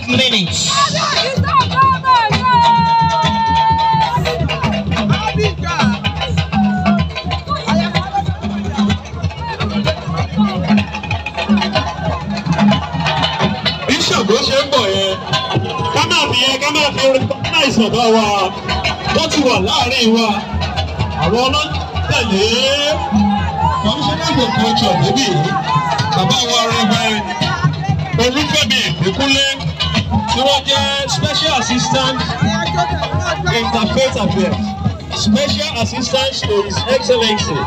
5 minutes. Bishop ló ṣe ń bọ̀ yẹn ká máa fi orin náìsì ọ̀dọ́ wa wọ́n ti wà láàrin wa àwọn ọlọ́tẹ̀lé commissioner of culture níbí bàbá wa rẹ̀gbẹ́ Olúfẹ́mi Ìbíkúnlé tí wọ́n jẹ́ special assistant interfaith affairs special assistant to his excellency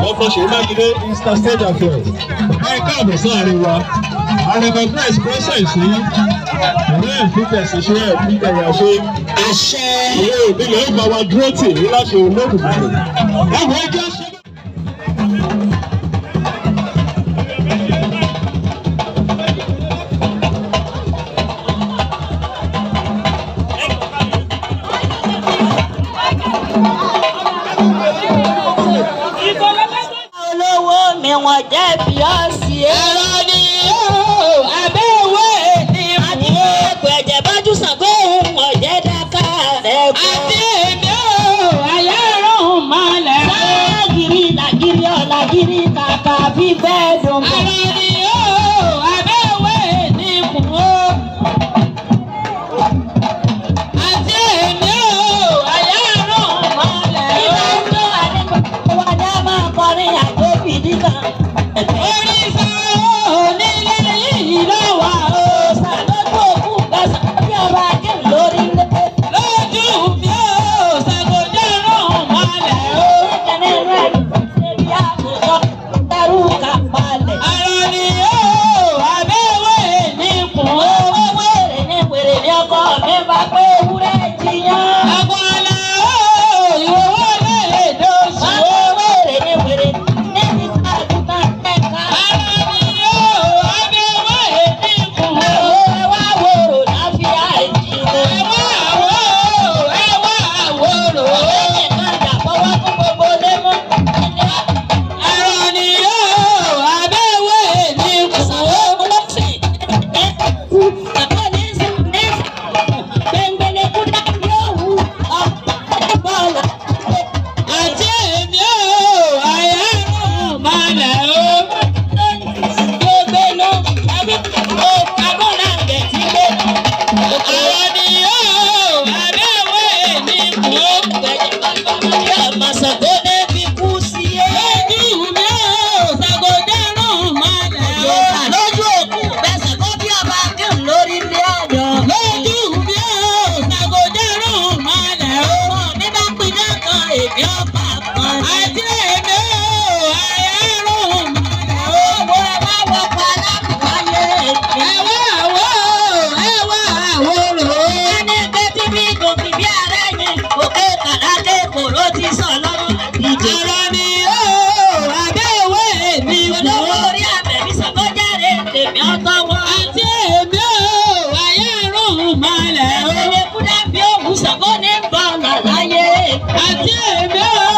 Dr. Ṣèyí Mákindé interstate affairs báyìí káàbọ̀ sáàrin wa I recognize presence yìí ọ̀rẹ́ ìfúkẹ̀sì ṣe ìfúkẹ̀yà ṣe àṣẹ ìwé ìbílẹ̀ ìgbà wa dúró tì ní láti olóògùn ẹ̀wọ̀n ẹjọ́ ṣe. olówó mi wọ́n jẹ́ bí ọ̀sì ẹ̀rọ ni abẹ́wé ni àti ẹgbẹ̀jẹ̀ bájú Ṣàngó wọ́n jẹ́ dáká rẹ̀ gbọ́. àti èmi ò ayé rọrùn mọ́lẹ̀. lágìrì làgìrì ọ̀làgìrì kàkà bí bẹ́ẹ̀ dùn bọ̀. ẹ̀rọ ni abẹ́wé ni kùn ó. àti èmi ò ayé rọrùn mọ́lẹ̀. ìdájọ́ àdéhùn wa dá máa kọrin àgbébìdì kan. oríṣà onílé yìí lọ́wọ́ o ṣàlójú òkú gbẹ̀sán bí ọba akẹ́ lórí ilé. lójú mi ò ṣàgòdàrún mọ́lẹ̀ o. ìkànnì rẹ̀ ṣe bí àkùkọ dárú ká palẹ̀. àrò ni o abẹ́wé ní kùn ó. wẹ́wẹ́rẹ́ ní wèrè ní ọkọ mi bá pé ewúrẹ́ jiyàn. àgbọ̀nlá o ìwọ́wọ́ lè dóṣù o. wẹ́wẹ́rẹ́ ní wèrè ní ìta àdúgbò ẹ̀ka. àrò ni o abẹ́wé ní kùn ó. ẹwà wòrò láfíà ìjìnlẹ̀. ẹwà wòrò. ẹnìkan jà fọwọ́ fún gbogbo lẹ́mọ́. àrò ni o abẹ́wé ní kùn ó. àti èmi ò àyàrùn malẹ̀ o. gbogbo ló ó kábọ̀nà gẹ̀ẹ́tì lé. àrò ni o abẹ́wé ní kùn ó. àmàṣàgó ní fi kú sí i. lójú mi ò ṣàgòdàrún malẹ̀ o. lójú òkú bẹ́sẹ̀ kó bí ọba akéwì lórí ilé ọ̀yọ́. lójú mi ò ṣàgòdàrún malẹ̀ o. mi bá pinnu kan èmi ọba kan. àti èmi ò àyàrùn malẹ̀ o. mo rẹ̀ wá wọkọ̀ alákùnfáyé. ẹ̀wà àwòrò. ẹni bẹ́tí bí gòkè bí ààrẹ yẹn òkè kàdáké kòró ti sọ lọ́rùn àdìjẹ. àrò ni o abẹ́wé ní kùn ó. olówó orí àbẹ̀bí Ṣàngójáre tèmi ọkọ wọn. àti èmi ò àyàrùn malẹ̀ o. ẹ̀rẹ̀ kúdà bí òkú Ṣàngó ní bọ̀ọ̀lù láyé. àti èmi ò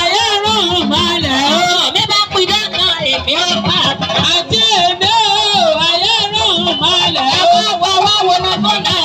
àyàrùn malẹ̀ o. mi bá pinnu kan èmi ọba. àti èmi ò àyàrùn malẹ̀ o. ẹ̀wà wọ wá wo ni kò náà.